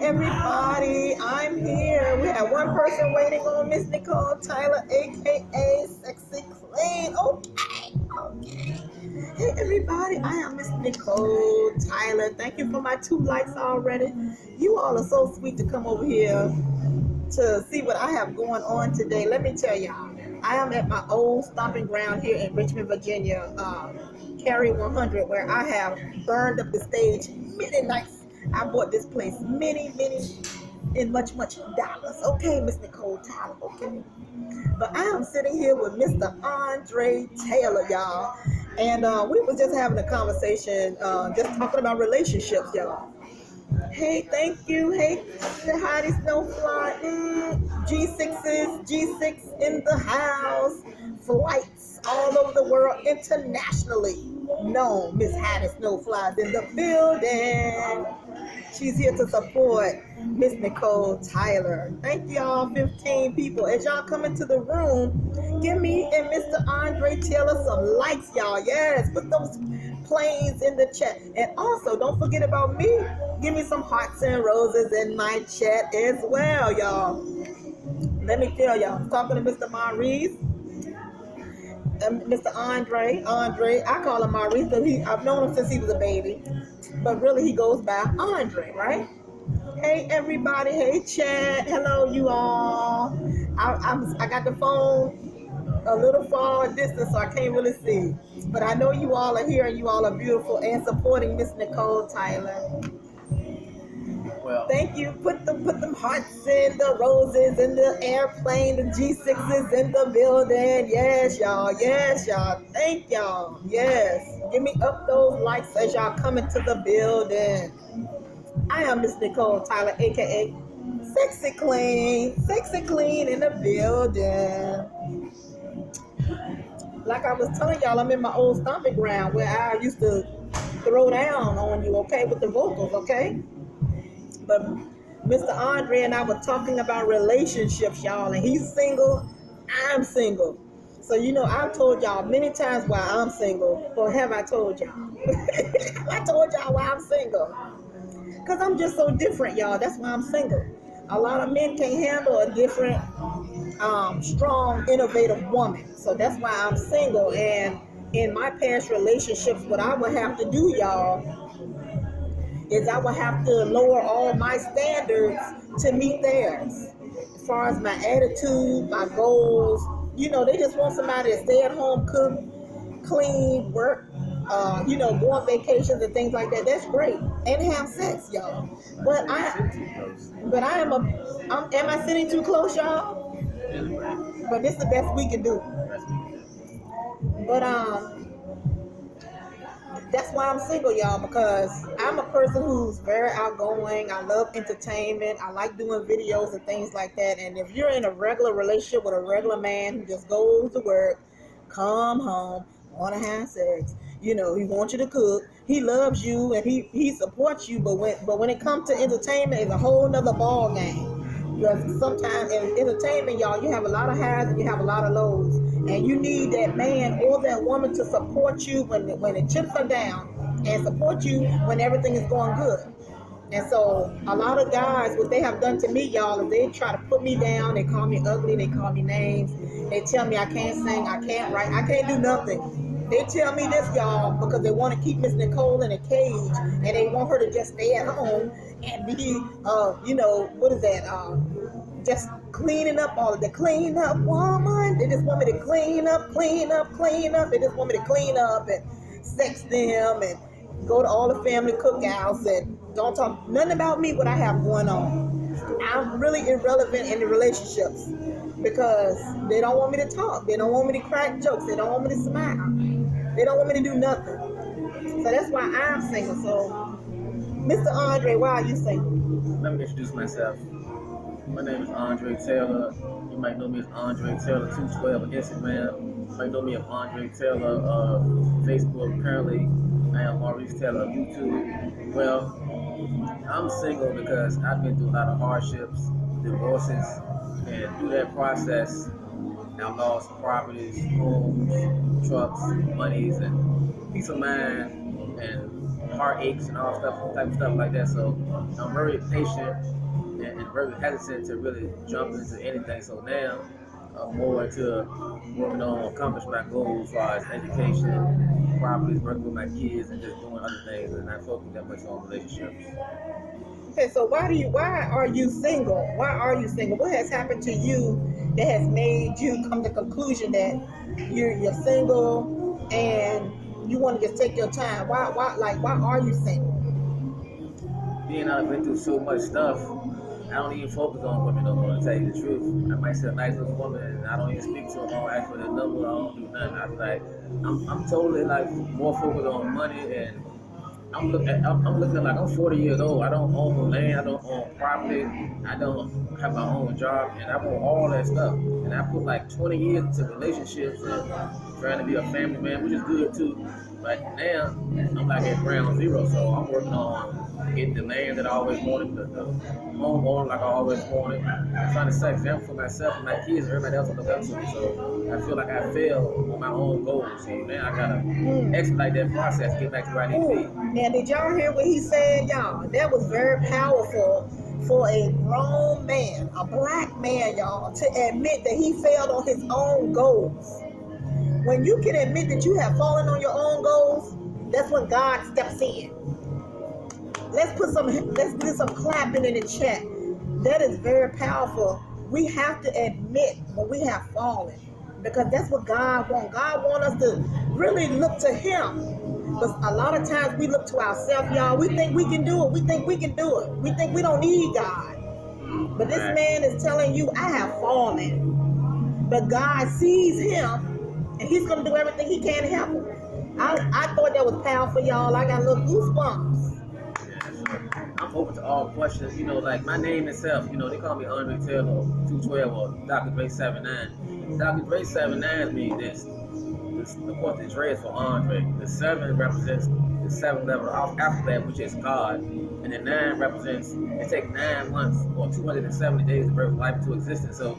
everybody, I'm here. We have one person waiting on Miss Nicole Tyler, aka Sexy Clean. Okay. Hey everybody, I am Miss Nicole Tyler. Thank you for my 2 likes already. You all are so sweet to come over here to see what I have going on today. Let me tell y'all, I am at my old stomping ground here in Richmond, Virginia, Carry 100, where I have burned up the stage many nights. I bought this place many, and much dollars. Okay, Miss Nicole Tyler, okay. But I am sitting here with Mr. Andre Taylor, y'all. And we was just having a conversation, just talking about relationships, y'all. Hey, thank you. Hey, the hottest snowfly. G6 in the house. Flights all over the world, internationally known. Miss Hottest Snowflies in the building. She's here to support Miss Nicole Tyler. Thank y'all, 15 people. As y'all come into the room, give me and Mr. Andre Taylor some likes, y'all. Yes, put those planes in the chat. And also, don't forget about me. Give me some hearts and roses in my chat as well, y'all. Let me tell y'all, I'm talking to Mr. Maurice. Mr. Andre, I call him Maurice because I've known him since he was a baby, but really he goes by Andre, right? Hey everybody, hey chat, hello you all. I got the phone a little far distance, so I can't really see, but I know you all are here and you all are beautiful and supporting Miss Nicole Tyler. Well, thank you. Put them hearts in the roses in the airplane, the G6s in the building. Yes, y'all. Thank y'all. Yes. Give me up those likes as y'all come into the building. I am Miss Nicole Tyler, aka Sexy Clean in the building. Like I was telling y'all, I'm in my old stomping ground where I used to throw down on you, okay, with the vocals, okay? But Mr. Andre and I were talking about relationships, y'all, and he's single, I'm single. So, I've told y'all many times why I'm single, or have I told y'all? I told y'all why I'm single. Because I'm just so different, y'all. That's why I'm single. A lot of men can't handle a different, strong, innovative woman. So that's why I'm single. And in my past relationships, what I would have to do, y'all, is I would have to lower all my standards to meet theirs. As far as my attitude, my goals, they just want somebody to stay at home, cook, clean, work, go on vacations and things like that. That's great. And have sex, y'all. But am I sitting too close, y'all? But this is the best we can do. But, that's why I'm single, y'all, because I'm a person who's very outgoing. I love entertainment. I like doing videos and things like that. And if you're in a regular relationship with a regular man who just goes to work, come home, want to have sex, he wants you to cook, he loves you, and he supports you, but when it comes to entertainment, it's a whole nother ball game. Because sometimes in entertainment, y'all, you have a lot of highs and you have a lot of lows. And you need that man or that woman to support you when the chips are down and support you when everything is going good. And so a lot of guys, what they have done to me, y'all, is they try to put me down. They call me ugly. They call me names. They tell me I can't sing, I can't write, I can't do nothing. They tell me this, y'all, because they want to keep Miss Nicole in a cage and they want her to just stay at home and be, what is that? Just cleaning up all of the clean up woman. They just want me to clean up. They just want me to clean up and sex them and go to all the family cookouts and don't talk nothing about me, what I have going on. I'm really irrelevant in the relationships because they don't want me to talk. They don't want me to crack jokes. They don't want me to smile. They don't want me to do nothing. So that's why I'm single. So, Mr. Andre, why are you single? Let me introduce myself. My name is Andre Taylor. You might know me as Andre Taylor 212 on Instagram. You might know me as Andre Taylor Facebook. Currently, I am Maurice Taylor on YouTube. Well, I'm single because I've been through a lot of hardships, divorces, and through that process, I lost properties, homes, trucks, monies, and peace of mind, and heartaches and all type of stuff like that. So I'm very patient and very hesitant to really jump into anything. So now I'm more into working on accomplishing my goals as far as education, properties, working with my kids, and just doing other things, and not focusing that much on relationships. Okay, so why are you single? Why are you single? What has happened to you that has made you come to the conclusion that you're single and you want to just take your time? Why are you single? Being I've been through so much stuff, I don't even focus on women no more, to tell you the truth. I might see a nice little woman and I don't even speak to her, I don't ask for their number, I don't do nothing. I'm like, I'm totally like more focused on money, and I'm looking at like I'm 40 years old. I don't own no land, I don't own property, I don't have my own job, and I want all that stuff. And I put like 20 years into relationships and trying to be a family man, which is good too. But now I'm like at ground zero, so I'm working on getting the land that I always wanted, the home owner like I always wanted. I'm trying to set example for myself and my kids and everybody else on the look up to me. So I feel like I failed on my own goals. So now I gotta expedite that process, get back to where I need to be. Now, did y'all hear what he said, y'all? That was very powerful for a grown man, a black man, y'all, to admit that he failed on his own goals. When you can admit that you have fallen on your own goals, that's when God steps in. Let's do some clapping in the chat. That is very powerful. We have to admit when we have fallen, because that's what God wants. God wants us to really look to Him. But a lot of times we look to ourselves, y'all. We think we can do it. We think we can do it. We think we don't need God. But this man is telling you, I have fallen. But God sees him, and He's going to do everything He can to help him. I thought that was powerful, y'all. I got a little goosebumps. I'm open to all questions, like my name itself, they call me Andre Taylor 212 or Drdre79. Drdre79 means this. Of course, the Dre is for Andre. The 7 represents the 7th level of alphabet, which is God. And the 9 represents, it takes 9 months or 270 days to birth life into existence. So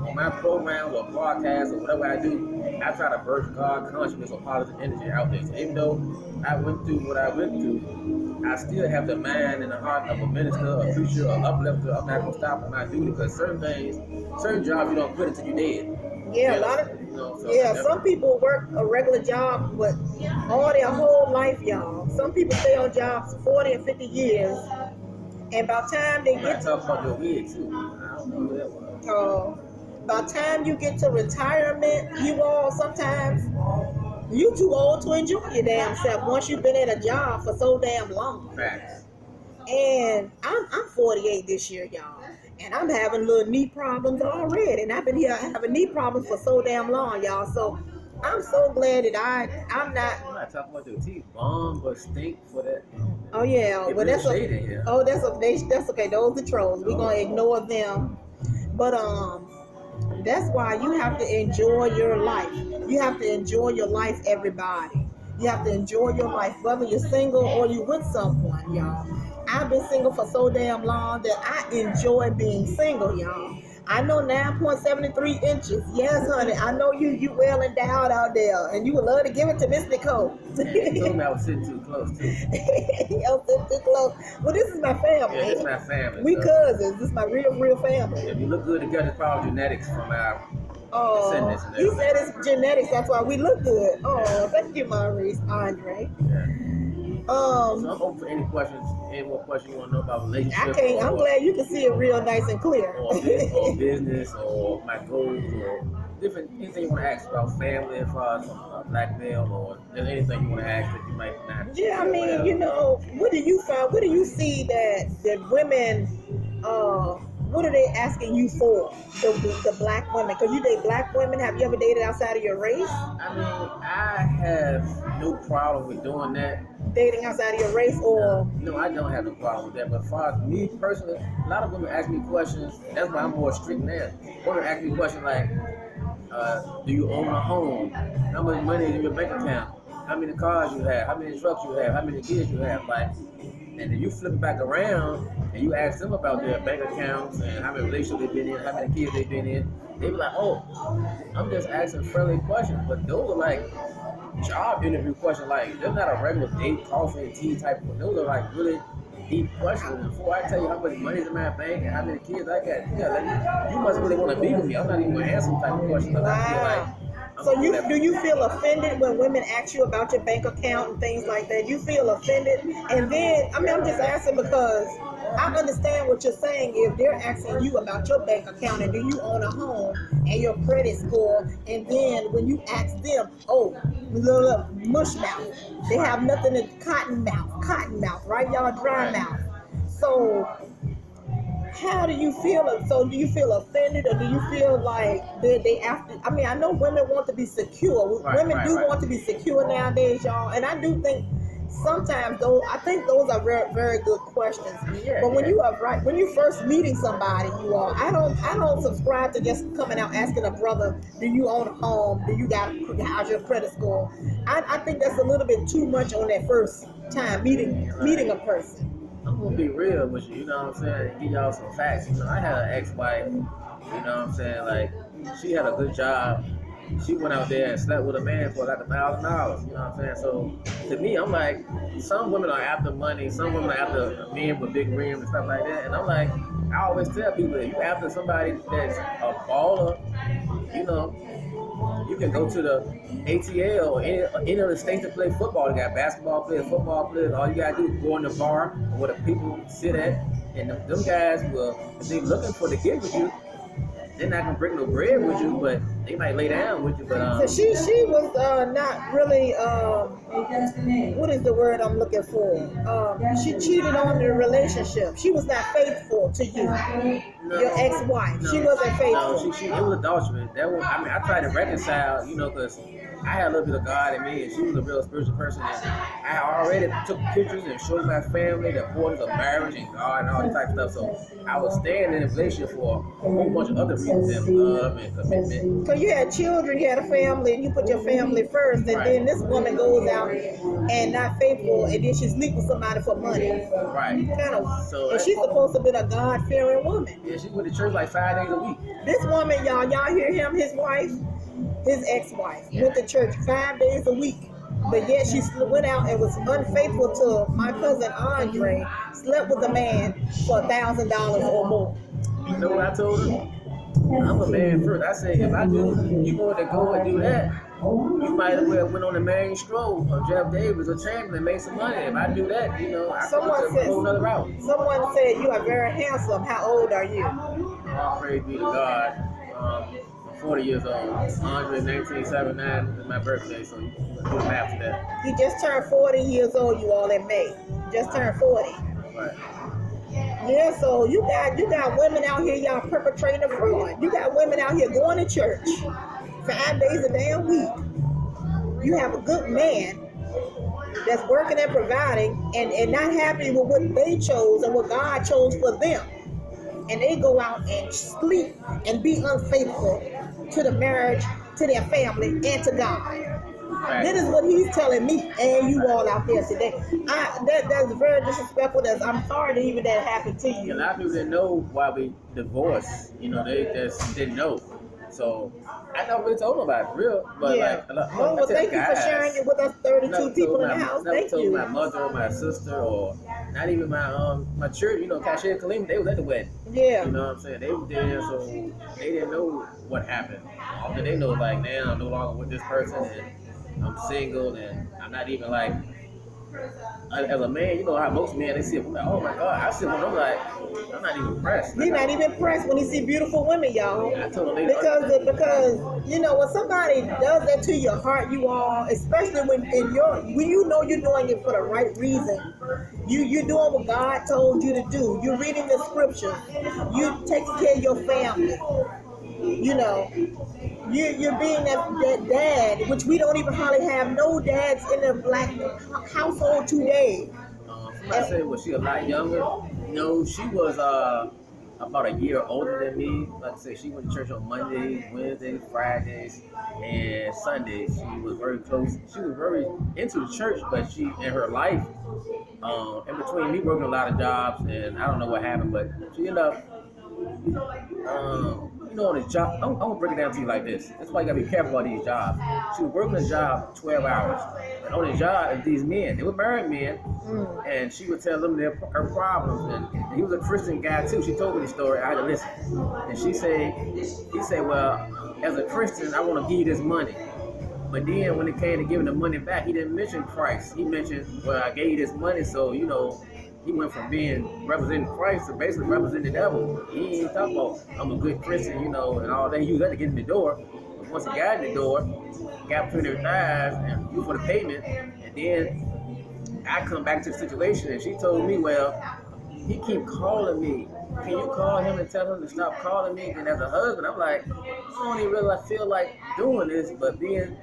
on my programs or broadcasts or whatever I do, I try to birth God consciousness or positive energy out there. So even though I went through what I went through, I still have the mind and the heart of a minister, a preacher, an uplifter. I'm not going to stop on my duty, because certain jobs you don't quit until you're dead. Yeah, a lot of some people work a regular job, but all their whole life, y'all. Some people stay on jobs 40 and 50 years, and by the time they get to talk about your wig too. I don't know who that was. By the time you get to retirement, you all sometimes you too old to enjoy your damn self once you've been at a job for so damn long. Facts. And I'm 48 this year, y'all. And I'm having little knee problems already. And I've been here having knee problems for so damn long, y'all. So I'm so glad that I'm not talking about your teeth bomb but stink for that. Oh yeah, well that's okay. That's okay. Those are trolls. We're gonna ignore them. But that's why you have to enjoy your life. You have to enjoy your life, everybody. You have to enjoy your life, whether you're single or you with someone, y'all. I've been single for so damn long that I enjoy being single, y'all. I know 9.73 inches. Yes, honey. I know you well endowed out there, and you would love to give it to Miss Nicole. You told me I was sitting too close, too. I was sitting too close. Well, this is my family. Yeah, this is my family. We cousins. This is my real family. If you look good together, it's probably genetics from our descendants. You said it's genetics. That's why we look good. Oh, thank you, Maurice, Andre. Yeah. So I'm open for any questions. Any more questions you want to know about relationships? I'm glad you can see it real nice and clear. Or business, or my goals, or different anything you want to ask about family, as far as black male, or there's anything you want to ask that you might not. Yeah, I mean, what do you find? What do you see that women? What are they asking you for? The black women? Because you date black women. Have you ever dated outside of your race? I mean, I have no problem with doing that. Dating outside of your race, or no, I don't have no problem with that. But as far as me personally, a lot of women ask me questions. That's why I'm more strict now. Women ask me questions like, do you own a home? How much money is in your bank account? How many cars you have? How many trucks you have? How many kids you have? And then you flip it back around and you ask them about their bank accounts and how many relationships they've been in, how many kids they've been in. They be like, oh, I'm just asking friendly questions. But those are like job interview questions. Like, they're not a regular date, coffee, and tea type of. Those are like really deep questions. Before I tell you how much money is in my bank and how many kids I got, you must really want to be with me. I'm not even going to answer some type of questions. Wow. I feel like. So do you feel offended when women ask you about your bank account and things like that? You feel offended? And then, I mean, I'm just asking because I understand what you're saying. If they're asking you about your bank account and do you own a home and your credit score, and then when you ask them, oh, look, mush mouth. They have nothing in cotton mouth, right? Y'all dry mouth. So how do you feel? So do you feel offended, or do you feel like they after? I mean, I know women want to be secure. Women do want to be secure nowadays, y'all. And I do think sometimes I think those are very, very good questions. But when when you first meeting somebody, I don't subscribe to just coming out asking a brother, do you own a home? How's your credit score? I think that's a little bit too much on that first time meeting a person. I'm gonna be real with you, you know what I'm saying? Give y'all some facts. You know, I had an ex-wife, you know what I'm saying? Like, she had a good job. She went out there and slept with a man for like $1,000, you know what I'm saying? So to me, I'm like, some women are after money, some women are after men with big rims and stuff like that. And I'm like, I always tell people, if you after somebody that's a baller, you know, you can go to the ATL or any other states that play football. They got basketball players, football players. All you gotta do is go in the bar where the people sit at, and them guys will, if they looking for the get with you, they're not gonna break no bread with you, but they might lay down with you. But so she was not really what is the word I'm looking for? She cheated on the relationship. She was not faithful to you. No, your ex-wife. No, she wasn't faithful. No, it was adultery. I tried to reconcile, you know, because I had a little bit of God in me, and she was a real spiritual person. And I already took pictures and showed my family the importance of marriage and God and all this type of stuff. So I was staying in a relationship for a whole bunch of other reasons, than love and commitment. So you had children, you had a family, and you put your family first, and then this woman goes out and not faithful, and then she sleep with somebody for money. Right. And she's supposed to be a God-fearing woman. Yeah, she went to church like 5 days a week. This woman, y'all hear him, his wife, his ex-wife, went to church 5 days a week. But yet she went out and was unfaithful to my cousin Andre, slept with a man for $1,000 or more. You know what I told her? I'm a man first. I said, if I do, you want to go and do that, you might as well went on the main stroll of Jeff Davis or Chamberlain and made some money. If I do that, you know, I can go a whole nother route. Someone said you are very handsome. How old are you? All praise be to God. I'm 40 years old. Drdre79 is my birthday, so you can do the math to that. You just turned 40 years old, you all in May. Just turned 40. Right. Yeah, so you got women out here, y'all perpetrating a fraud. You got women out here going to church 5 days a damn week. You have a good man that's working and providing and not happy with what they chose and what God chose for them. And they go out and sleep and be unfaithful to the marriage, to their family, and to God. Right. That is what he's telling me and you all out there today. That's very disrespectful. I'm sorry that even that happened to you. A lot of people didn't know why we divorced. You know, they just didn't know. So I never really told nobody for real. But well, thank you for sharing it with us 32 people in the house. Thank you. Never told my mother or my sister or not even my church, you know, Cashier and Kalima, they was at the wedding. Yeah. You know what I'm saying? They were there, so they didn't know what happened. All that they know, like, now I'm no longer with this person and I'm single and I'm not even like, as a man, you know how most men, they see it, like, oh my God, I see one, I'm like, I'm not even impressed. He's not even impressed when he see beautiful women, y'all. Yeah, I told him because you know when somebody does that to your heart, you all, especially when you know you're doing it for the right reason. You're doing what God told you to do. You're reading the scripture. You taking care of your family. You know, you're being that dad, which we don't even hardly have no dads in the black household today. Somebody said, was she a lot younger? No, she was about a year older than me. Like I said, she went to church on Mondays, Wednesdays, Fridays, and Sundays. She was very close. She was very into the church, but she, in her life, in between me working a lot of jobs, and I don't know what happened, but she ended up, you know, on his job, I'm gonna break it down to you like this. That's why you gotta be careful about these jobs. She was working a job 12 hours. And on the job, these men, they were married men, and she would tell them her problems. And he was a Christian guy too. She told me the story. I had to listen. And he said, well, as a Christian, I want to give you this money. But then when it came to giving the money back, he didn't mention Christ. He mentioned, well, I gave you this money, so, you know, he went from being representing Christ to basically representing the devil. He ain't talking about, I'm a good Christian, you know, and all that. He used that to get in the door. But once he got in the door, got between their thighs and used for the payment, and then I come back to the situation, and she told me, well, he keep calling me. Can you call him and tell him to stop calling me? And as a husband, I'm like, I don't even really feel like doing this, but being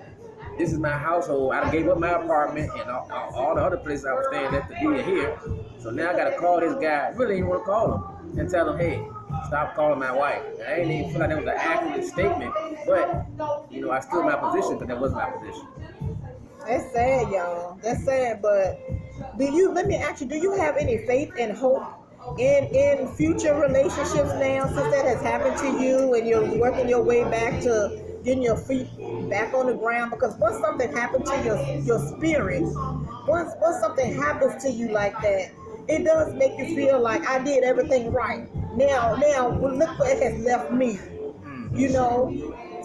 this is my household. I gave up my apartment and all the other places I was staying at to be here. So now I got to call this guy. I really didn't want to call him and tell him, hey, stop calling my wife. And I didn't even feel like that was an accurate statement. But, you know, I stood in my position because that wasn't my position. That's sad, y'all. That's sad. But let me ask you, do you have any faith and hope in future relationships now, since that has happened to you and you're working your way back to getting your feet back on the ground? Because once something happens to your spirit, once something happens to you like that, it does make you feel like I did everything right. Now look what has left me, you know.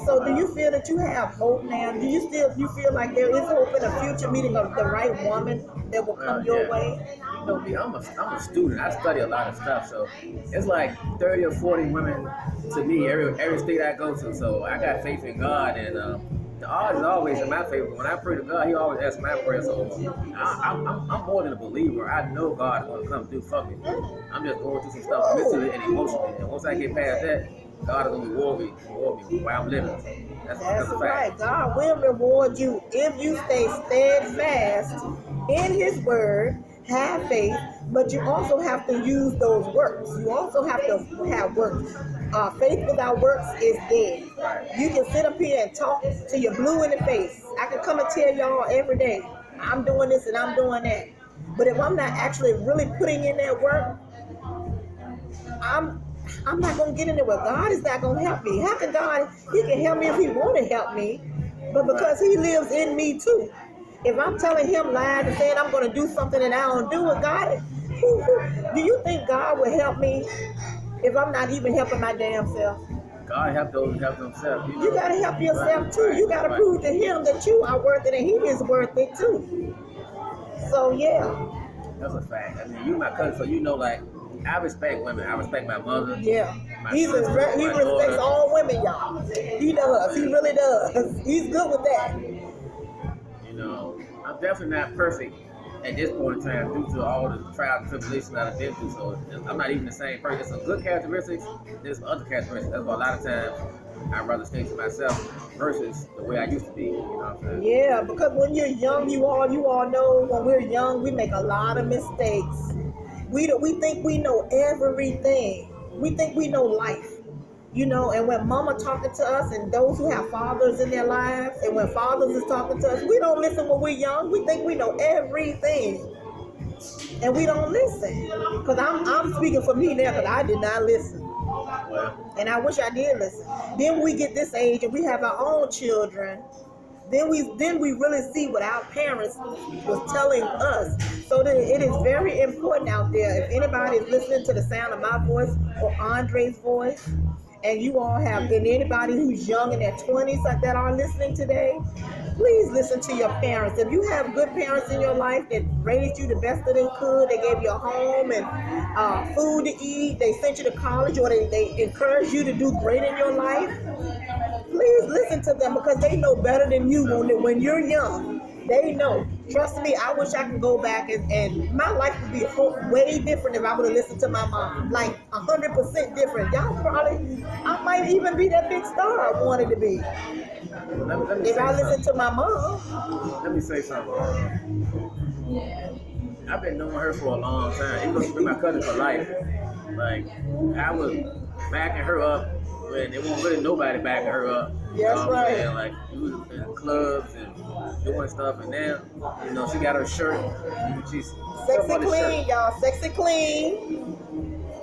So do you feel that you have hope now? Do you feel like there is hope in the future, meeting the right woman that will come your way? You know me, I'm a student. I study a lot of stuff, so it's like 30 or 40 women to me every state I go to. So I got faith in God, and the odds is always in my favor. When I pray to God, He always asks my prayer. So I'm more than a believer. I know God is going to come through for me. I'm just going through some stuff mentally and emotionally, and once I get past that, God is going to reward me while I'm living. That's right. God will reward you if you stay steadfast in His word, have faith, but you also have to use those works. You also have to have works. Faith without works is dead. You can sit up here and talk till you're blue in the face. I can come and tell y'all every day, I'm doing this and I'm doing that. But if I'm not actually really putting in that work, I'm not going to get in there with God. Is not going to help me. How can God, He can help me if He want to help me, but because He lives in me too. If I'm telling Him lies and saying I'm going to do something and I don't do it, God, do you think God will help me if I'm not even helping my damn self? God help those who help themselves. You got to help yourself too. You got to prove to Him that you are worth it and He is worth it too. So yeah. That's a fact. I mean, you my cousin, so you know, like, I respect women. I respect my mother. Yeah. He respects all women, y'all. He does. He really does. He's good with that. You know, I'm definitely not perfect at this point in time due to all the trials and tribulations that I've been through. So I'm not even the same person. There's some good characteristics. There's some other characteristics. That's why a lot of times I'd rather stay to myself versus the way I used to be. You know what I'm saying? Yeah, because when you're young, you all know when we're young, we make a lot of mistakes. We think we know everything. We think we know life. You know, and when mama talking to us and those who have fathers in their lives, and when fathers is talking to us, we don't listen when we're young. We think we know everything. And we don't listen. Because I'm speaking for me now, because I did not listen. And I wish I did listen. Then we get this age and we have our own children. Then we really see what our parents was telling us. So it is very important out there. If anybody is listening to the sound of my voice or Andre's voice, and you all have, and anybody who's young in their 20s like that are listening today, please listen to your parents. If you have good parents in your life that raised you the best that they could, they gave you a home and food to eat, they sent you to college, or they encouraged you to do great in your life, please listen to them, because they know better than you when you're young. They know. Trust me, I wish I could go back and my life would be way different if I would have listened to my mom. Like 100% different. I might even be that big star I wanted to be. If I listened to my mom. Let me say something. I've been knowing her for a long time. Even though she's been my cousin for life. Like, I was backing her up when there wasn't really nobody backing her up. That's right. Like, we was in clubs and doing stuff, and now, you know, she got her shirt. She's sexy clean, y'all. Sexy clean.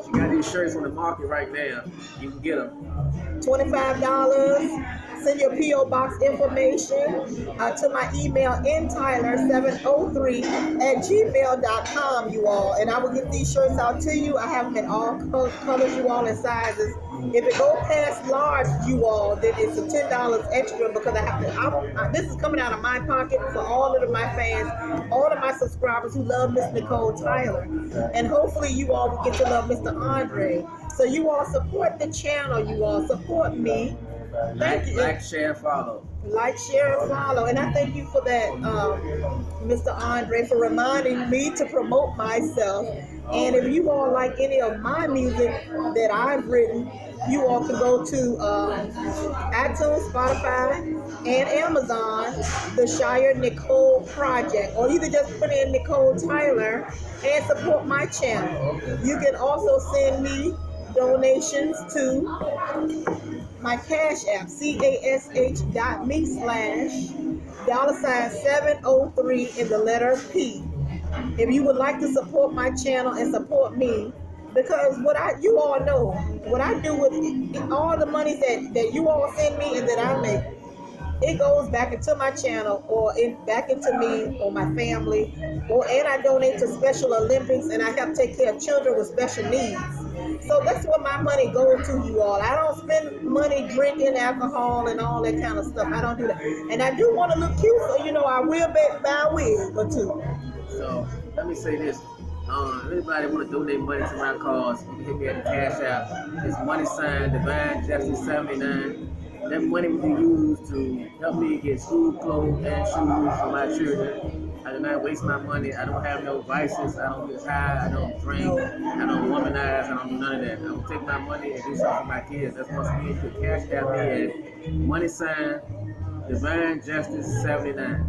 She got these shirts on the market right now. You can get them. $25. Send your P.O. Box information to my email ntyler703@gmail.com, you all. And I will get these shirts out to you. I have them in all colors, you all, and sizes. If it goes past large, you all, then it's a $10 extra because I have to. This is coming out of my pocket for all of my fans, all of my subscribers who love Miss Nicole Tyler. And hopefully you all will get to love Mr. Andre. So you all support the channel, you all. Support me. Thank you. Like, share, follow. Like, share, and follow. And I thank you for that, Mr. Andre, for reminding me to promote myself. And if you all like any of my music that I've written, you all can go to iTunes, Spotify, and Amazon, the Shire Nicole Project. Or you can just put in Nicole Tyler and support my channel. You can also send me donations to my Cash App, cash.me/$703 in the letter P. If you would like to support my channel and support me, because you all know, what I do with all the money that you all send me and that I make, it goes back into my channel or back into me or my family, and I donate to Special Olympics, and I help take care of children with special needs. So that's what my money goes to, you all. I don't spend money drinking alcohol and all that kind of stuff. I don't do that. And I do want to look cute, so I will buy a wig or two. So let me say this. If anybody want to donate money to my cause, you can hit me at the Cash App. It's Drdre79. That money will be used to help me get school clothes and shoes for my children. I do not waste my money. I don't have no vices. I don't get high. I don't drink. I don't womanize. I don't do none of that. I'm going to take my money and do something for my kids. That's once again, you can Cash App me at Drdre79.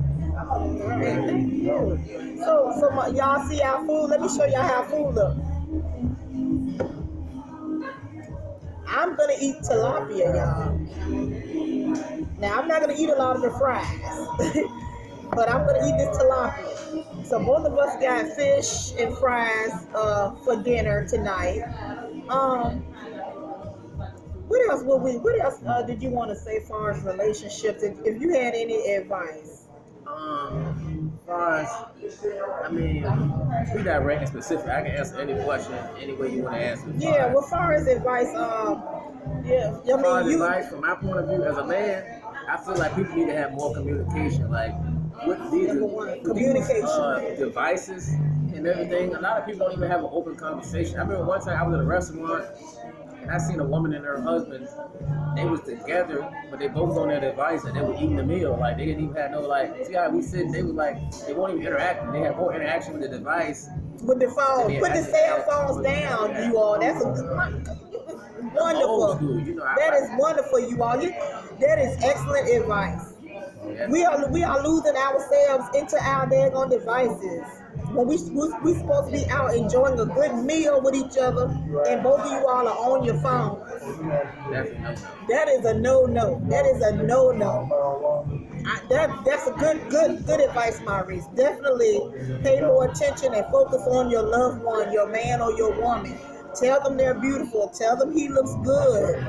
So y'all see our food? Let me show y'all how food look. I'm gonna eat tilapia, y'all. Now I'm not gonna eat a lot of the fries, but I'm gonna eat this tilapia. So both of us got fish and fries for dinner tonight. What else did you want to say as far as relationships? If you had any advice? Be direct and specific. I can answer any question any way you want to answer. Yeah, well, as far as advice, advice from my point of view as a man, I feel like people need to have more communication. Like with these devices and everything, a lot of people don't even have an open conversation. I remember one time I was at a restaurant and I seen a woman and her husband. They was together, but they both on their device and they were eating the meal. Like they didn't even have no see how we sit. They was like they won't even interact. They have more interaction with the device. With the phone, put the cell phones down, you all. That's wonderful. School, that is wonderful, you all. That is excellent advice. Yeah. We are losing ourselves into our daggone devices. When we supposed to be out enjoying a good meal with each other, and both of you all are on your phone. That is a no-no. That is a no-no. That's a good advice, Maurice. Definitely pay more attention and focus on your loved one, your man or your woman. Tell them they're beautiful. Tell them he looks good.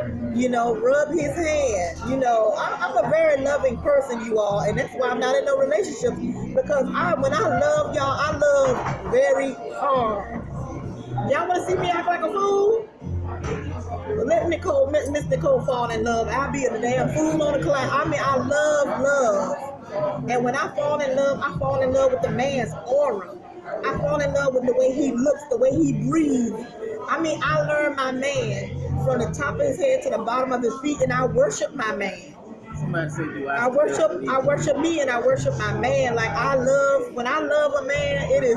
Rub his hand. I'm a very loving person, you all, and that's why I'm not in no relationship. Because when I love y'all, I love very hard. Y'all want to see me act like a fool? Let Miss Nicole fall in love. I'll be a damn fool on the cloud. I love love. And when I fall in love with the man's aura. I fall in love with the way he looks, the way he breathes. I learned my man from the top of his head to the bottom of his feet, and I worship my man. Somebody say, I worship me, and I worship my man. When I love a man, it is,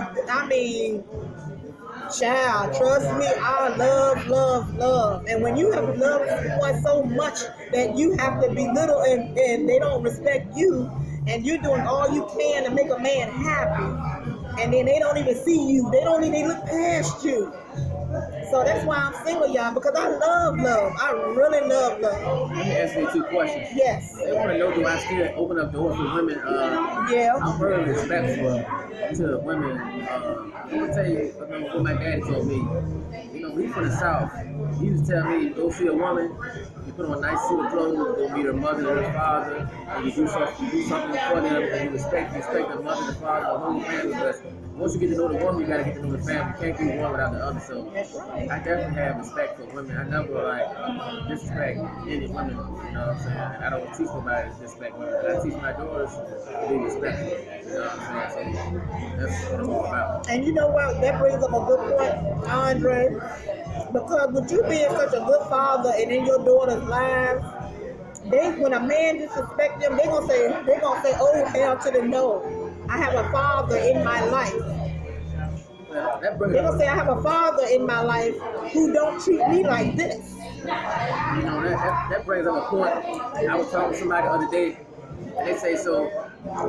child, trust me, I love. And when you have loved someone so much that you have to belittle and they don't respect you, and you're doing all you can to make a man happy, and then they don't even see you, they look past you. So that's why I'm single, y'all, because I love love. I really love love. Let me ask you 2 questions. Yes. They want to know, do I still open up doors for women? Yeah. I'm very respectful to women. I'm going to tell you what my daddy told me. You know, we from the South. He used to tell me, go see a woman, you put on a nice suit of clothes, go meet her mother and her father, and you do something for them, and you respect the mother, the father, the whole family. Because once you get to know the woman, you gotta get to know the family. You can't do one without the other. So I definitely have respect for women. I never disrespect any women. You know what I'm saying? I don't teach nobody to disrespect women. I teach my daughters to be respectful. You know what I'm saying? So that's what it's all about. And you know what? That brings up a good point, Andre. Because with you being such a good father and in your daughter's lives, when a man disrespects them, they're gonna say, oh hell to the no. I have a father in my life. They're gonna say I have a father in my life who don't treat me like this. You know, that brings up a point. I was talking to somebody the other day, and they say, so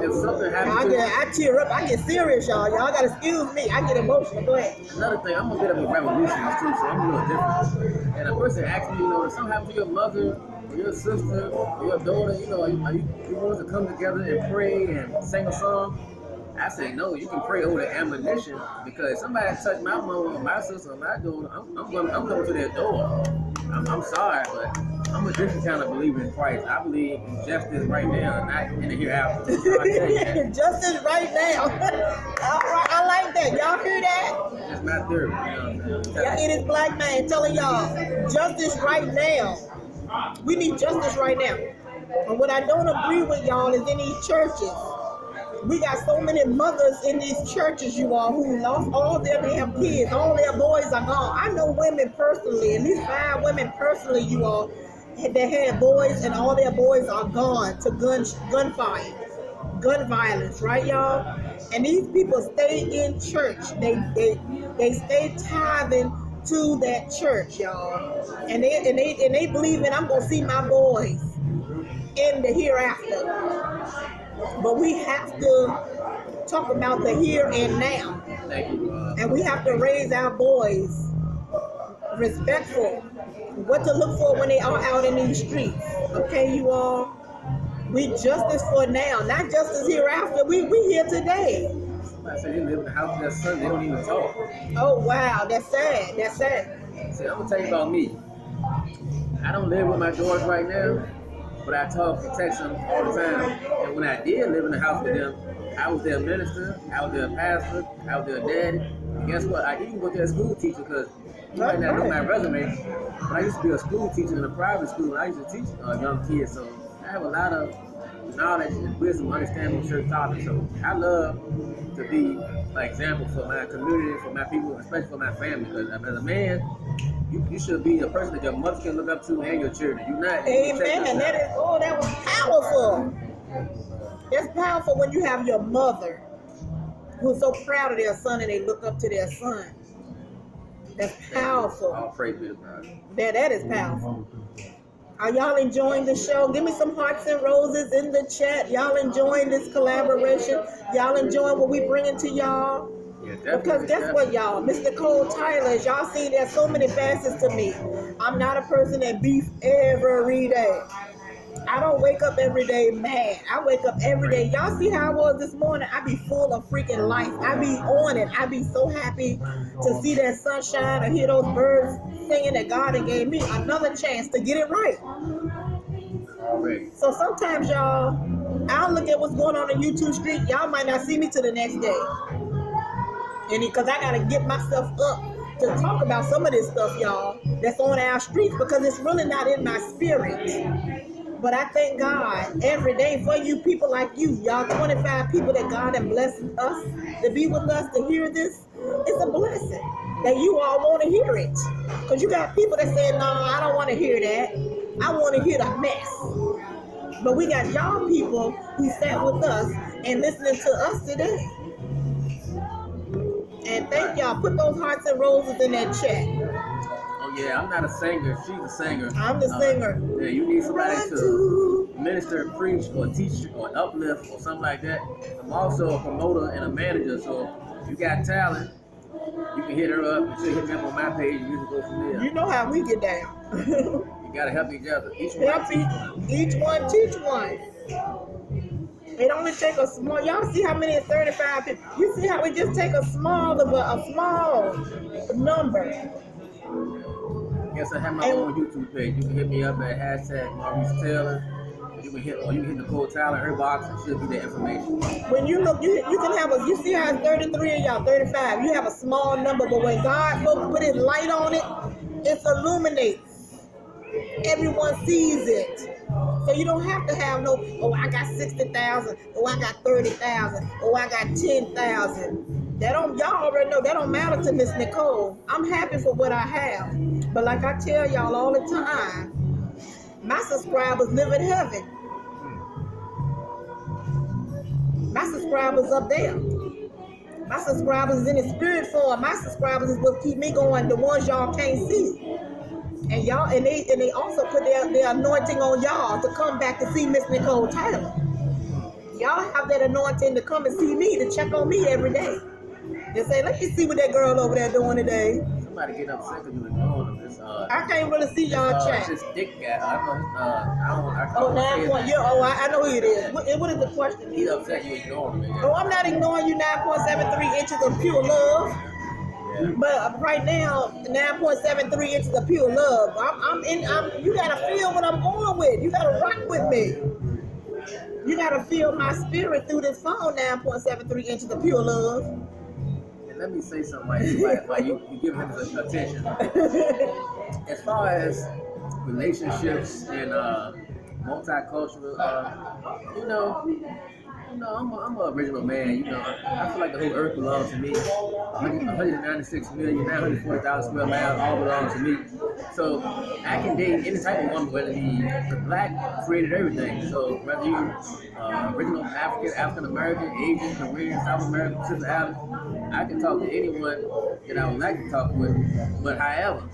if something happens I tear up, I get serious, y'all. Y'all gotta excuse me, I get emotional. Go ahead. Another thing, I'm a bit of a revolutionist too, so I'm a little different. And a person asked me, you know, if something happens to your mother or your sister or your daughter, you know, you want us to come together and pray and sing a song? I say, no, you can pray over the ammunition, because if somebody touch my mother or my sister or my daughter, I'm coming to their door. I'm sorry, but I'm a different kind of believer in Christ. I believe in justice right now, not in the hereafter. Justice right now. All right, I like that. Y'all hear that? That's my theory. You know what I'm saying? Yeah, it is Black man telling y'all justice right now. We need justice right now. And what I don't agree with, y'all, is in these churches. We got so many mothers in these churches, you all, who lost all their damn kids. All their boys are gone. I know women personally, at least 5 women personally, you all, that had boys, and all their boys are gone to gunfire, gun violence, right, y'all? And these people stay in church. They stay tithing to that church, y'all, and they believe in, I'm gonna see my boys in the hereafter. But we have to talk about the here and now. And we have to raise our boys respectful. What to look for when they are out in these streets. Okay, you all? We justice for now, not justice hereafter. We here today. Somebody said they live in the house with their son, they don't even talk. Oh, wow. That's sad. That's sad. See, I'm going to tell you about me. I don't live with my daughters right now, but I talk and text them all the time. And when I did live in the house with them, I was their minister, I was their pastor, I was their daddy. And guess what? I even was their school teacher, because you might not know my resume, but I used to be a school teacher in a private school, and I used to teach young kids. So I have a lot of knowledge and wisdom, understanding church topics. So I love to be an example for my community, for my people, especially for my family. Because as a man, you should be a person that your mother can look up to and your children. You're not. Amen. That was powerful. That's powerful when you have your mother who's so proud of their son and they look up to their son. That's powerful. All praise be to God. That is powerful. Are y'all enjoying the show? Give me some hearts and roses in the chat. Y'all enjoying this collaboration? Y'all enjoying what we bringing to y'all? Yeah, because guess what, y'all? Miss Nicole Tyler, as y'all see, there's so many facets to me. I'm not a person that beef every day. I don't wake up every day mad. I wake up every day. Y'all see how I was this morning? I be full of freaking life. I be on it. I be so happy to see that sunshine or hear those birds singing that God had gave me another chance to get it right. Already. So sometimes, y'all, I'll look at what's going on in YouTube Street. Y'all might not see me till the next day. And because I got to get myself up to talk about some of this stuff, y'all, that's on our streets, because it's really not in my spirit. But I thank God every day for you people like you. Y'all 25 people that God has blessed us to be with us to hear this. It's a blessing that you all want to hear it. Because you got people that say, no, I don't want to hear that. I want to hear the mess. But we got y'all people who sat with us and listening to us today. And thank y'all. Put those hearts and roses in that chat. Oh yeah, I'm not a singer. She's a singer. I'm the singer. Yeah, you need somebody to minister, preach, or teach, or uplift, or something like that. I'm also a promoter and a manager. So if you got talent, You can hit her up. She'll hit me up on my page, and you can go from there. You know how we get down. You gotta help each other. Each one teach one. It only take a small. Y'all see how many is 35 people? You see how we just take a small number. Yes, I have my own YouTube page. You can hit me up at #Maurice Taylor. You can hit Nicole Tyler in her box, and she'll give that information. When you look, you can have you see how it's 33 of y'all, 35. You have a small number, but when God put His light on it, it illuminates. Everyone sees it. So you don't have to have no, oh, I got 60,000, oh, I got 30,000, oh, I got 10,000. Y'all already know that don't matter to Miss Nicole. I'm happy for what I have. But like I tell y'all all the time, my subscribers live in heaven. My subscribers up there. My subscribers is in the spirit form. My subscribers is what keep me going, the ones y'all can't see. And y'all, and they also put their anointing on y'all to come back to see Miss Nicole Tyler. Y'all have that anointing to come and see me, to check on me every day. They say, let me see what that girl over there doing today. Somebody get upset because you ignoring them. I can't really see y'all chat. This thick guy. I know who it is. What is the question? He's upset you ignoring him. Oh, I'm not ignoring you. 9.73 inches of pure love. Yeah. But right now, 9.73 inches of pure love. You gotta feel what I'm going with. You gotta rock with me. You gotta feel my spirit through this phone. 9.73 inches of pure love. Let me say something while you give him the attention. As far as relationships and multicultural, I'm an original man. I feel like the whole earth belongs to me. 196,940,000 square miles all belong to me. So I can date any type of woman, whether the black created everything. So whether you original African American, Asian, Korean, South American, Pacific Island, I can talk to anyone that I would like to talk with. But however,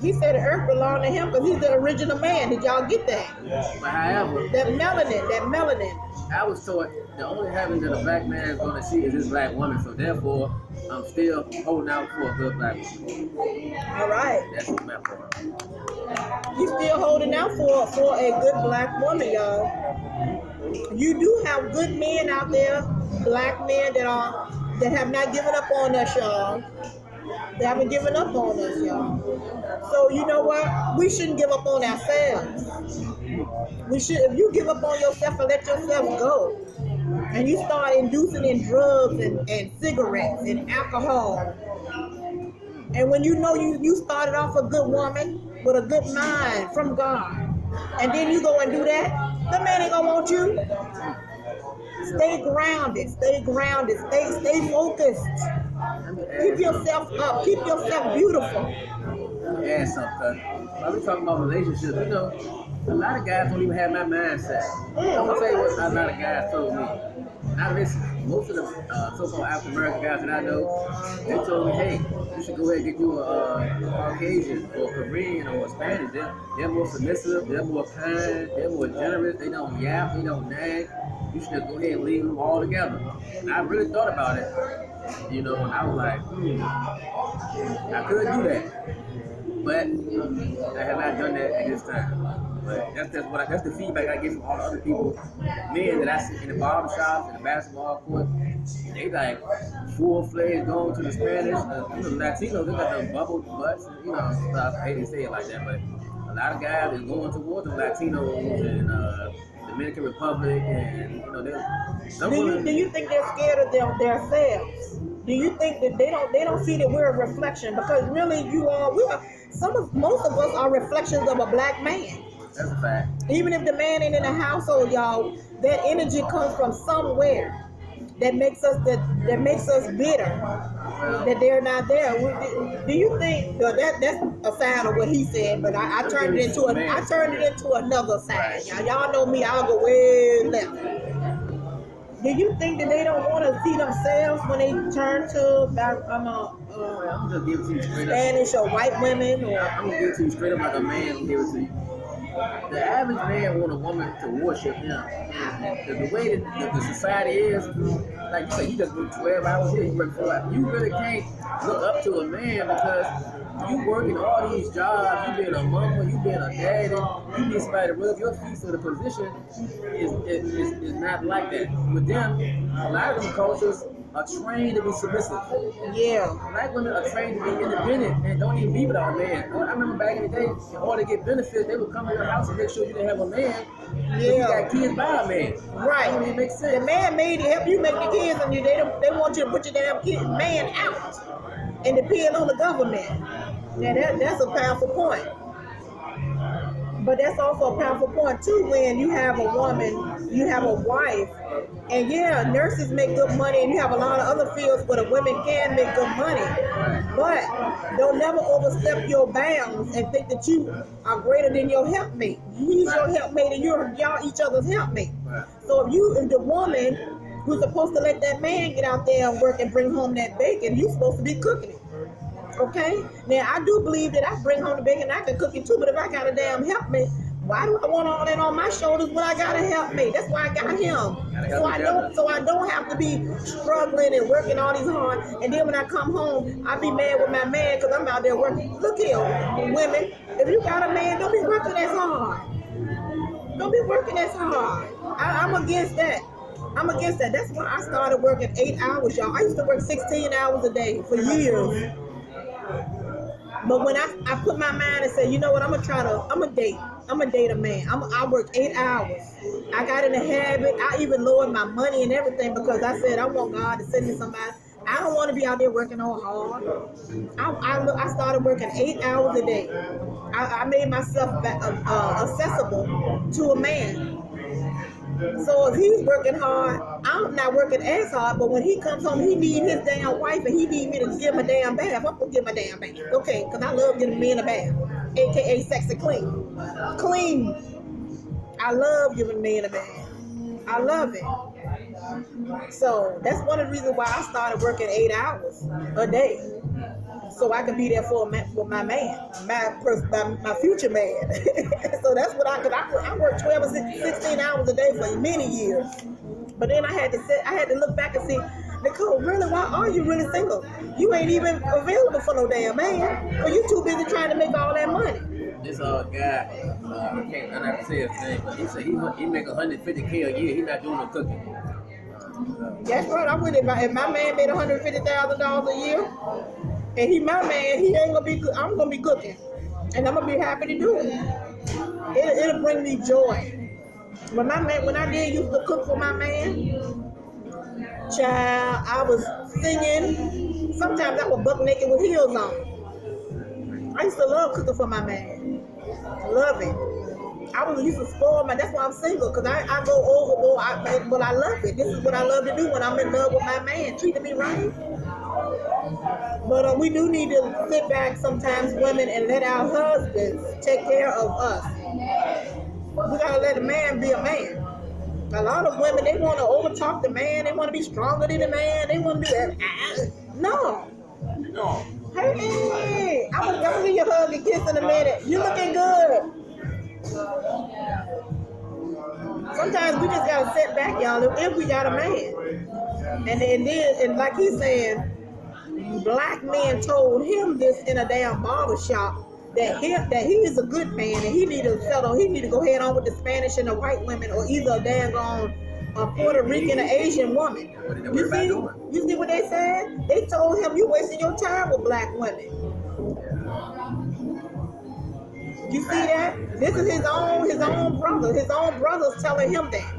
he said the earth belonged to him because he's the original man. Did y'all get that? But however, that melanin. I was taught the only heaven that a black man is going to see is his black woman. So therefore, I'm still holding out for a good black woman. All right. That's my point. You still holding out for a good black woman, y'all. You do have good men out there, black men that have not given up on us, y'all. They haven't given up on us, y'all. So you know what? We shouldn't give up on ourselves. We should. If you give up on yourself and let yourself go, and you start inducing in drugs and cigarettes and alcohol, and when you know you started off a good woman with a good mind from God, and then you go and do that, the man ain't gonna want you. Stay grounded. Stay focused. Keep yourself up. Keep yourself beautiful. Yeah, something. While we talking about relationships, a lot of guys don't even have my mindset. I'm gonna tell you what a lot of guys told me. Now listen, most of the so-called African American guys that I know, they told me, hey, you should go ahead and get you a Caucasian or Korean or a Spanish. They're more submissive, they're more kind, they're more generous, they don't yap, they don't nag. You should just go ahead and leave them all together. And I really thought about it, and I was like, I could do that. But I have not done that at this time. But that's the feedback I get from all the other people, men that I see in the barbershops, in the basketball court. They like full-fledged going to the Spanish, the Latinos. They got the bubble butts, stuff. I hate to say it like that, but a lot of guys is going towards the Latinos and Dominican Republic, and Do you think they're scared of themselves? Do you think that they don't see that we're a reflection? Because really, most of us are reflections of a black man. That's a fact. Even if the man ain't in the household, y'all, that energy comes from somewhere that makes us bitter that they're not there. Do you think that's a side of what he said? But I turned it into another side. Y'all know me. I'll go way left. Do you think that they don't want to see themselves when they turn to I'm just giving it to you straight up. Spanish or white women? I'm gonna give it to you straight up like a man will give it to you. the average man want a woman to worship him. And the way that the society is, like you say, you just work 12 hours here, you work 4 hours. You really can't look up to a man because you working all these jobs, you being a mama, you being a daddy, you need somebody to rub your feet, so the position is not like that. With them, a lot of them cultures are trained to be submissive. Yeah. Black women are trained to be independent and don't even be without a man. I remember back in the day, in order to get benefits, they would come to your house and make sure you didn't have a man. Yeah. You got kids by a man. Right. I mean, it makes sense. The man made to help you make the kids, and they want you to put your damn man out and depend on the government. Now that's a powerful point. But that's also a powerful point too when you have a woman, you have a wife, and yeah, nurses make good money, and you have a lot of other fields where the women can make good money. But don't never overstep your bounds and think that you are greater than your helpmate. He's your helpmate, and y'all each other's helpmate. So if the woman who's supposed to let that man get out there and work and bring home that bacon, you're supposed to be cooking it. Okay? Now, I do believe that I bring home the bacon, I can cook it too, but if I got a damn helpmate, why do I want all that on my shoulders when I got a helpmate? That's why I got him. So I don't have to be struggling and working all these hard. And then when I come home, I be mad with my man because I'm out there working. Look here, women, if you got a man, don't be working as hard. Don't be working as hard. I'm against that. I'm against that. That's why I started working 8 hours, y'all. I used to work 16 hours a day for years. But when I put my mind and say, you know what, I'm gonna date a man. I work 8 hours. I got in the habit. I even lowered my money and everything because I said I want God to send me somebody. I don't want to be out there working all hard. I started working 8 hours a day. I made myself accessible to a man. So if he's working hard, I'm not working as hard, but when he comes home, he needs his damn wife and he needs me to give him a damn bath. I'm going to give him a damn bath. Okay, because I love giving men a bath, a.k.a. sexy clean. Clean. I love giving men a bath. I love it. So that's one of the reasons why I started working 8 hours a day. So I can be there for my man, my future man. So that's what I worked 12 or 16 hours a day for many years. But then I had to look back and see, Nicole, really, why are you really single? You ain't even available for no damn man, because you too busy trying to make all that money. This guy, I'm not gonna say his name, but he said he make $150K a year. He not doing no cooking. That's right. I'm with it. If my man made $150,000 a year, and he my man, he ain't gonna be. I'm gonna be cooking, and I'm gonna be happy to do it. It'll bring me joy. When I did used to cook for my man, child, I was singing. Sometimes I was buck naked with heels on. I used to love cooking for my man. Love it. I used to spoil my. That's why I'm single, because I go overboard. But I love it. This is what I love to do when I'm in love with my man, treating me right. But we do need to sit back sometimes, women, and let our husbands take care of us. We gotta let a man be a man. A lot of women, they want to overtalk the man. They want to be stronger than the man. They want to do that. No. Hey, I'm gonna give you a hug and kiss in a minute. You looking good. Sometimes we just gotta sit back, y'all, if we got a man. And like he's saying, black men told him this in a damn barber shop that he is a good man and he need to settle. He need to go head on with the Spanish and the white women, or either a daggone Puerto Rican or Asian woman. You see what they said? They told him, you wasting your time with black women. You see that? This is his own brother. His own brother's telling him that.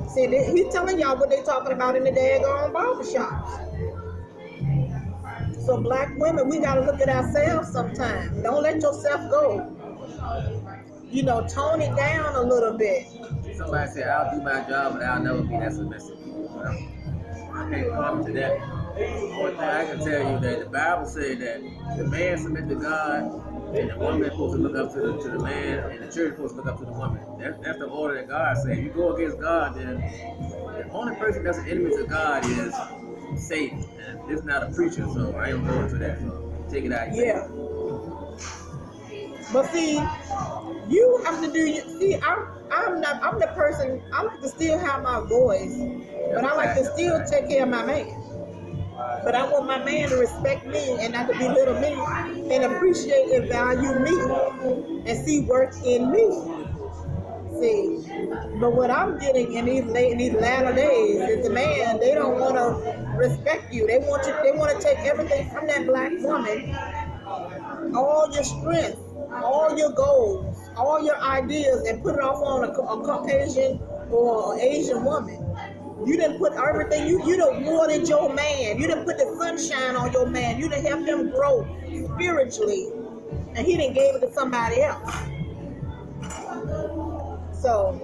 See, he's telling y'all what they talking about in the daggone barbershops. So black women, we gotta look at ourselves sometimes. Don't let yourself go. You know, tone it down a little bit. Somebody said, I'll do my job, but I'll never be that submissive. I can't comment to that. One thing I can tell you that the Bible said that the man submit to God, and the woman is supposed to look up to the man, and the church is supposed to look up to the woman. That's the order that God said. If you go against God, then the only person that's an enemy to God is Satan. And it's not a preacher, so I ain't going to that. So take it out. Yeah. But see, you have to do. See, I'm the person. I like to still have my voice, but I like to still take care of my man. But I want my man to respect me and not to belittle me and appreciate and value me and see worth in me. See, but what I'm getting in these latter days is the man, they don't want to respect you. They want to take everything from that black woman, all your strength, all your goals, all your ideas, and put it off on a Caucasian or Asian woman. You didn't put everything, you done watered your man. You didn't put the sunshine on your man. You done helped him grow spiritually. And he done gave it to somebody else. So,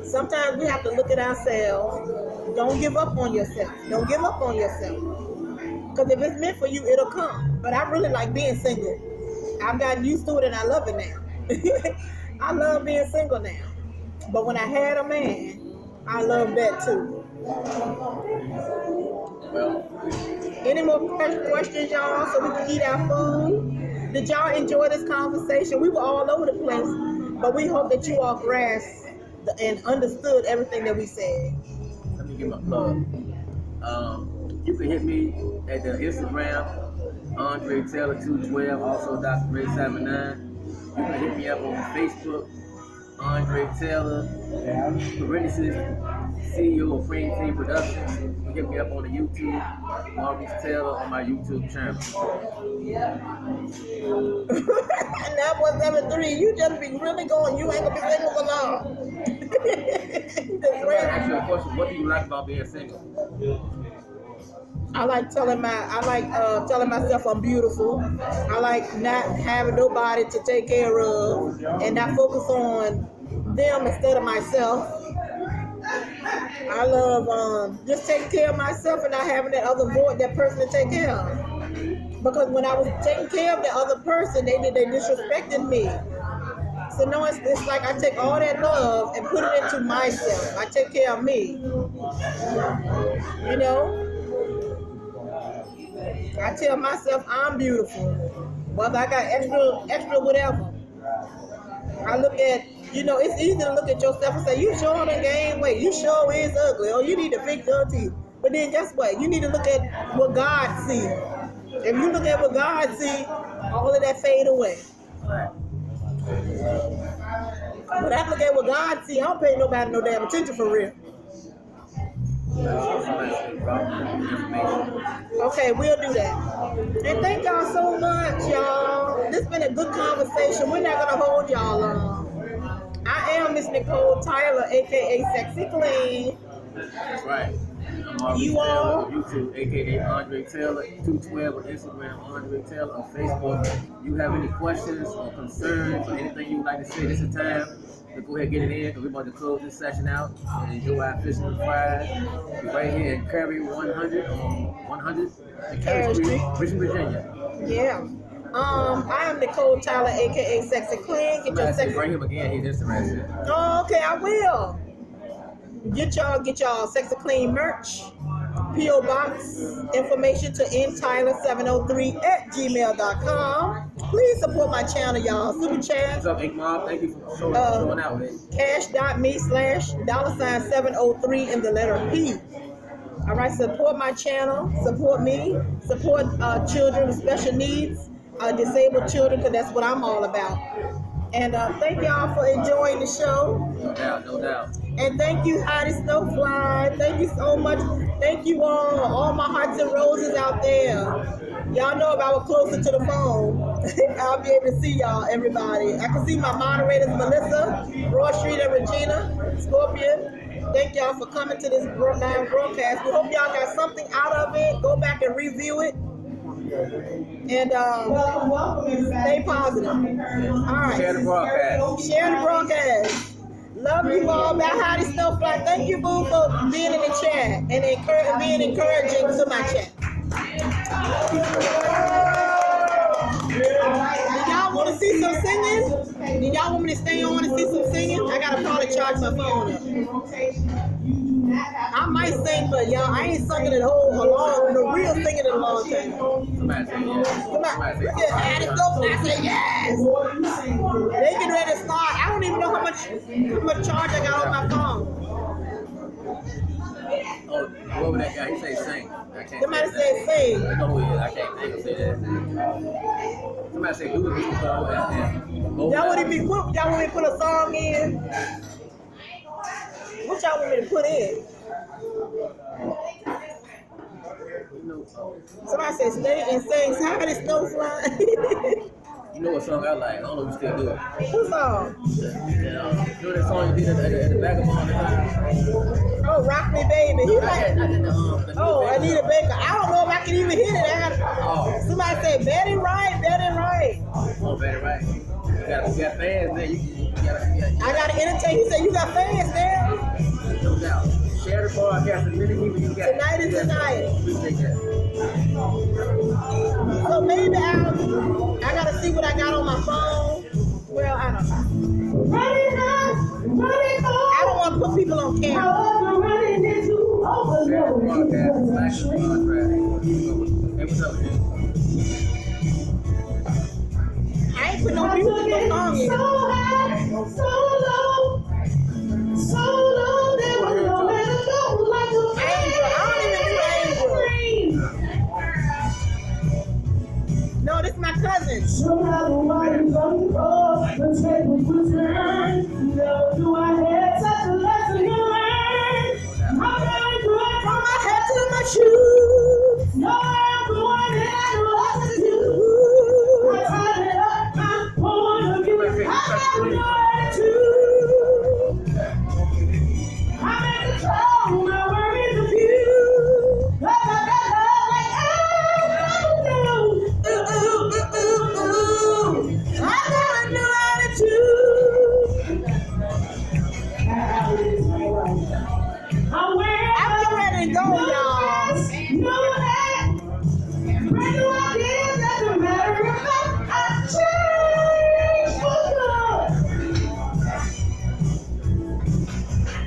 sometimes we have to look at ourselves. Don't give up on yourself. Don't give up on yourself. Because if it's meant for you, it'll come. But I really like being single. I've gotten used to it and I love it now. I love being single now. But when I had a man, I love that too. Any more questions, y'all, so we can eat our food? Did y'all enjoy this conversation? We were all over the place, but we hope that you all grasped and understood everything that we said. Let me give my plug. You can hit me at the Instagram, Drdre79, also Drdre79. You can hit me up on Facebook, Andre Taylor, parenthesis, CEO of Frame Team Productions. You can hit me up on the YouTube, Maurice Taylor on my YouTube channel. And that was number 3. You just be really going, you ain't gonna be single for long. Ask you a question, what do you like about being single? I like telling myself I'm beautiful. I like not having nobody to take care of and not focus on them instead of myself. I love just taking care of myself and not having that other void, that person to take care of. Because when I was taking care of the other person, they disrespected me. So now it's like I take all that love and put it into myself. I take care of me. You know? I tell myself I'm beautiful, whether I got extra whatever. I look at, it's easy to look at yourself and say, you sure done gained weight, you sure is ugly, or you need to fix your teeth. But then guess what? You need to look at what God sees. If you look at what God sees, all of that fade away. But I look at what God sees, I don't pay nobody no damn attention for real. Okay, we'll do that. And thank y'all so much, y'all. This has been a good conversation. We're not going to hold y'all long. I am Miss Nicole Tyler, a.k.a. Sexy Clean. That's right. I'm Maurice Taylor on YouTube, a.k.a. Andre Taylor, 212 on Instagram, Andre Taylor on Facebook. You have any questions or concerns or anything you would like to say, this is the time. So go ahead and get it in because we're about to close this session out and enjoy our fish and fries. We're right here in Cary 100 on 100 in Cary Street, Richmond, Virginia. Yeah. I am Nicole Tyler, aka Sexy Clean. Get your sexy. Bring him again. He's interested. Oh, okay, I will. Get y'all Sexy Clean merch. P.O. Box information to ntyler703 at gmail.com. Please support my channel, y'all. Super chat. What's up, Ink Mob? Thank you for showing out, man. Cash.me/$703 in the letter P. All right, support my channel. Support me. Support children with special needs, disabled children, because that's what I'm all about. And thank y'all for enjoying the show. No doubt. And thank you, Heidi Snowfly. Thank you so much. Thank you all my hearts and roses out there. Y'all know if I was closer to the phone, I'll be able to see y'all, everybody. I can see my moderators, Melissa, Broad Street, and Regina, Scorpion. Thank y'all for coming to this live broadcast. We hope y'all got something out of it. Go back and review it. And stay positive. All right. Share the broadcast. Share the broadcast. Love you all. Bye, Heidi Snowfly. Thank you, Boo, for being in the chat and being encouraging to my chat. Do y'all want to see some singing? Do y'all want me to stay on and see some singing? I gotta probably charge my phone up. I might sing, but y'all, I ain't singing it the real singing in a long time. Somebody say yes. Somebody, yeah, and I say yes. They get ready to start. I don't even know how much charge I got on my phone. Oh, whoever that guy, he say sing. I can't Somebody say say sing. I know who he is. I can't say that. Somebody say do it, Mr. Cole, and Y'all want me to put a song in? What y'all want me to put in? Somebody said stay and sing how did snow fly? You know what song I like? I don't know if you still do it. What song? You know that song you did at the Vagabond time? Oh, Rock Me Baby. He like, I Anita Baker. I don't know if I can even hit it. Somebody said Betty Wright, Betty Wright. Oh, Betty Wright. You got fans there. I gotta entertain. He said you got fans there. No doubt. Share the broadcast as many people you got. Tonight is the night. Appreciate that. So maybe I gotta see what I got on my phone. Well, I don't know. I don't want to put people on camera. Share the broadcast. Slash the contract. Hey, what's up with you? I ain't put no music no song in. So low, there was nowhere to go like a Angel. I don't even do Angel. No, this is my cousin. Somehow the wine is on the cross, the tables will turn. Never do I have such a lesson to learn. I'm going through it from my head to my shoes. No, I'm going and I know what to do. I tied it up, I'm going to give it. I have no attitude.